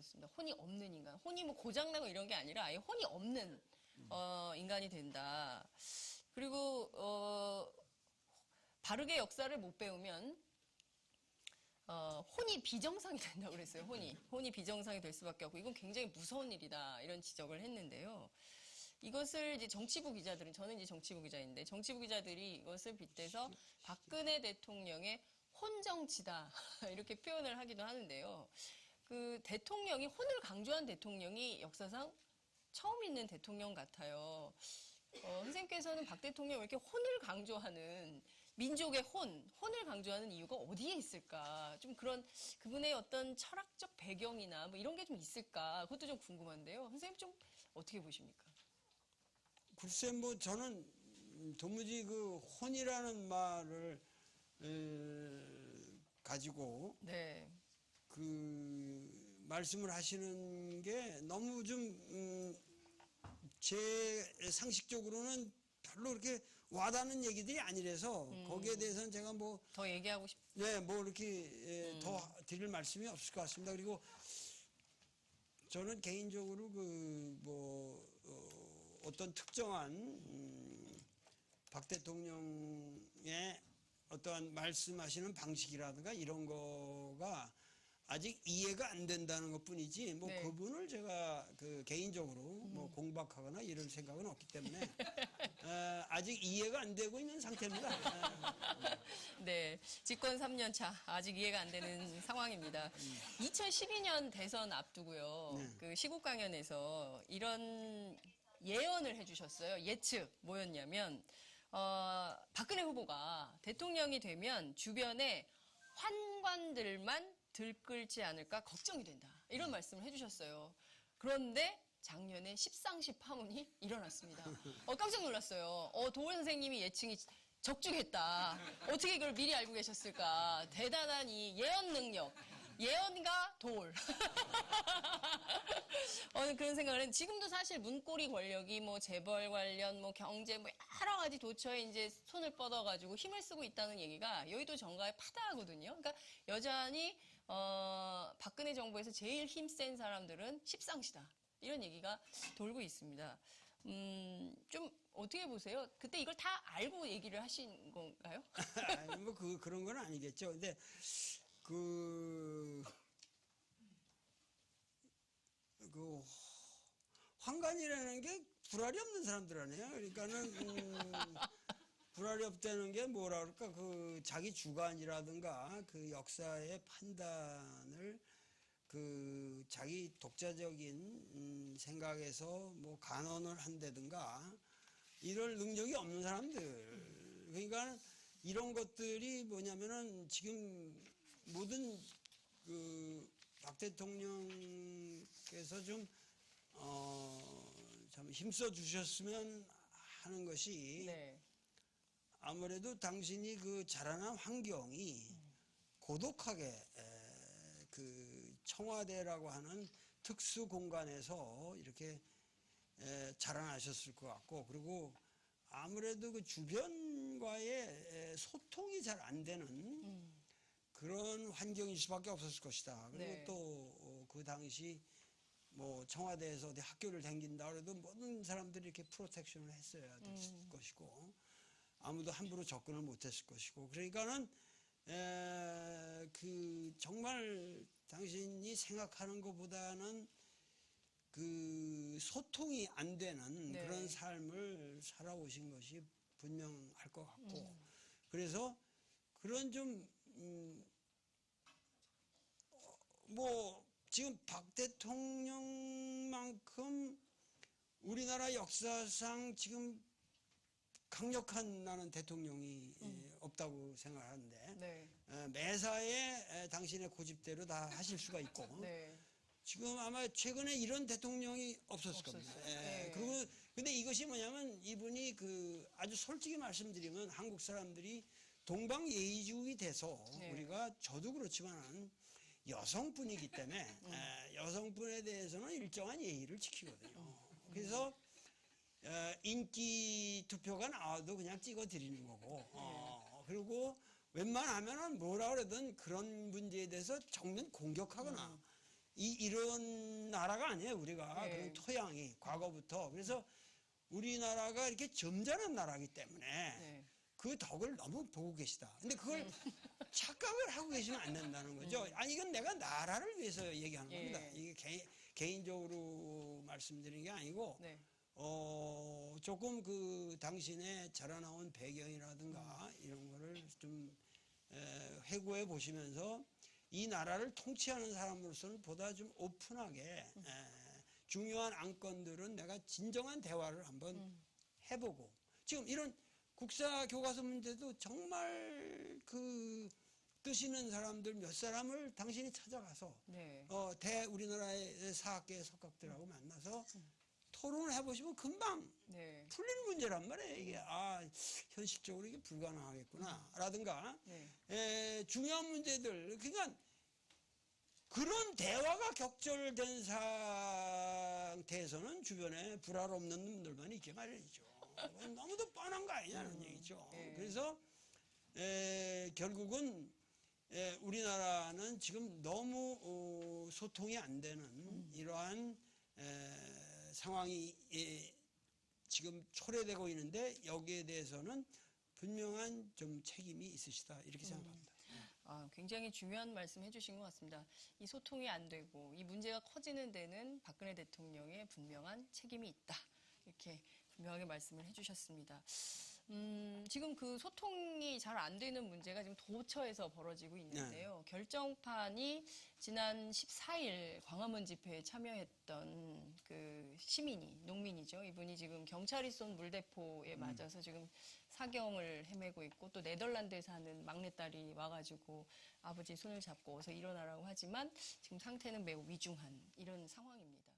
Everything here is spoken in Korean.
그랬습니다. 혼이 없는 인간. 혼이 뭐 고장나고 이런 게 아니라 아예 혼이 없는 인간이 된다. 그리고 바르게 역사를 못 배우면 혼이 비정상이 된다고 그랬어요. 혼이 비정상이 될 수밖에 없고 이건 굉장히 무서운 일이다. 이런 지적을 했는데요. 이것을 이제 정치부 기자들은, 저는 이제 정치부 기자인데, 정치부 기자들이 이것을 빗대서 박근혜 대통령의 혼정치다. 이렇게 표현을 하기도 하는데요. 그 대통령이, 혼을 강조한 대통령이 역사상 처음 있는 대통령 같아요. 선생님께서는 박 대통령이 이렇게 혼을 강조하는, 민족의 혼을 강조하는 이유가 어디에 있을까? 좀 그런 그분의 어떤 철학적 배경이나 뭐 이런 게 좀 있을까? 그것도 좀 궁금한데요. 선생님 좀 어떻게 보십니까? 글쎄, 뭐 저는 도무지 그 혼이라는 말을 가지고 네. 그 말씀을 하시는 게 너무 좀 제 상식적으로는 별로 그렇게 와닿는 얘기들이 아니라서 거기에 대해서는 제가 뭐 더 얘기하고 네, 뭐 이렇게 더 드릴 말씀이 없을 것 같습니다. 그리고 저는 개인적으로 그 뭐 어떤 특정한 박 대통령의 어떠한 말씀하시는 방식이라든가 이런 거가 아직 이해가 안 된다는 것 뿐이지, 뭐, 네. 그분을 제가 그 개인적으로 뭐 공박하거나 이럴 생각은 없기 때문에, 아직 이해가 안 되고 있는 상태입니다. 네. 집권 3년 차. 아직 이해가 안 되는 상황입니다. 2012년 대선 앞두고요. 네. 그 시국 강연에서 이런 예언을 해주셨어요. 예측. 뭐였냐면, 박근혜 후보가 대통령이 되면 주변에 환관들만 들끓지 않을까 걱정이 된다. 이런 말씀을 해주셨어요. 그런데 작년에 십상시 파문이 일어났습니다. 깜짝 놀랐어요. 도원 선생님이 예측이 적중했다. 어떻게 이걸 미리 알고 계셨을까. 대단한 이 예언 능력. 예언가 도올. 그런 생각을 했는데, 지금도 사실 문고리 권력이 뭐 재벌 관련, 뭐 경제, 뭐 여러 가지 도처에 이제 손을 뻗어가지고 힘을 쓰고 있다는 얘기가 여의도 정가에 파다하거든요. 그러니까 여전히, 박근혜 정부에서 제일 힘센 사람들은 십상시다. 이런 얘기가 돌고 있습니다. 좀 어떻게 보세요? 그때 이걸 다 알고 얘기를 하신 건가요? 아니, 뭐 그런 건 아니겠죠. 근데 그 환관이라는 게 불알이 없는 사람들 아니에요. 그러니까는 불알이 없다는 게 뭐라 그럴까, 그 자기 주관이라든가 그 역사의 판단을 그 자기 독자적인 생각에서 뭐 간언을 한다든가 이럴 능력이 없는 사람들. 그러니까 이런 것들이 뭐냐면은 지금 모든 그 박 대통령께서 좀 참 힘써 주셨으면 하는 것이, 네. 아무래도 당신이 그 자라난 환경이 고독하게 그 청와대라고 하는 특수 공간에서 이렇게 자라나셨을 것 같고, 그리고 아무래도 그 주변과의 소통이 잘 안 되는 그런 환경일 수밖에 없었을 것이다. 그리고 네. 또 그 당시 뭐 청와대에서 어디 학교를 다닌다 그래도 모든 사람들이 이렇게 프로텍션을 했어야 됐을 것이고, 아무도 함부로 접근을 못했을 것이고, 그러니까는 그 정말 당신이 생각하는 것보다는 그 소통이 안 되는 네. 그런 삶을 살아오신 것이 분명할 것 같고, 그래서 그런 좀 뭐 지금 박 대통령만큼 우리나라 역사상 지금 강력한 나는 대통령이 없다고 생각하는데, 네. 매사에 당신의 고집대로 다 하실 수가 있고, 네. 지금 아마 최근에 이런 대통령이 없었을 없었어요. 겁니다. 네. 그리고 근데 이것이 뭐냐면, 이분이 그 아주 솔직히 말씀드리면 한국 사람들이 동방예의주의 돼서, 네. 우리가 저도 그렇지만 여성분이기 때문에 여성분에 대해서는 일정한 예의를 지키거든요. 그래서 인기 투표가 나와도 그냥 찍어 드리는 거고, 그리고 웬만하면은 뭐라 그러든 그런 문제에 대해서 정면 공격하거나 이런 나라가 아니에요. 우리가 네. 그런 토양이 과거부터. 그래서 우리나라가 이렇게 점잖은 나라이기 때문에 네. 그 덕을 너무 보고 계시다. 근데 그걸 착각을 하고 계시면 안 된다는 거죠. 아니 이건 내가 나라를 위해서 얘기하는 예. 겁니다. 이게 개인적으로 말씀드리는 게 아니고 네. 조금 그 당신의 자라나온 배경이라든가 이런 거를 좀 회고해 보시면서 이 나라를 통치하는 사람으로서는 보다 좀 오픈하게 중요한 안건들은 내가 진정한 대화를 한번 해보고 지금 이런 국사 교과서 문제도 정말 그 뜻 있는 사람들 몇 사람을 당신이 찾아가서 네. 우리나라의 사학계의 석학들하고 만나서 토론을 해보시면 금방 네. 풀리는 문제란 말이에요. 이게 현실적으로 이게 불가능하겠구나 라든가 중요한 문제들 그러니까 그런 대화가 격절된 상태에서는 주변에 불알 없는 놈들만 있게 마련이죠. 너무도 뻔한 거 아니냐는 얘기죠. 네. 그래서 결국은 우리나라는 지금 너무 소통이 안 되는 이러한 상황이 지금 초래되고 있는데 여기에 대해서는 분명한 좀 책임이 있으시다 이렇게 생각합니다. 굉장히 중요한 말씀 해주신 것 같습니다. 이 소통이 안 되고 이 문제가 커지는 데는 박근혜 대통령의 분명한 책임이 있다. 이렇게 분명하게 말씀을 해주셨습니다. 지금 그 소통이 잘 안 되는 문제가 지금 도처에서 벌어지고 있는데요. 결정판이 지난 14일 광화문 집회에 참여했던 그 농민이죠. 이분이 지금 경찰이 쏜 물대포에 맞아서 지금 사경을 헤매고 있고 또 네덜란드에 사는 막내딸이 와가지고 아버지 손을 잡고 어서 일어나라고 하지만 지금 상태는 매우 위중한 이런 상황입니다.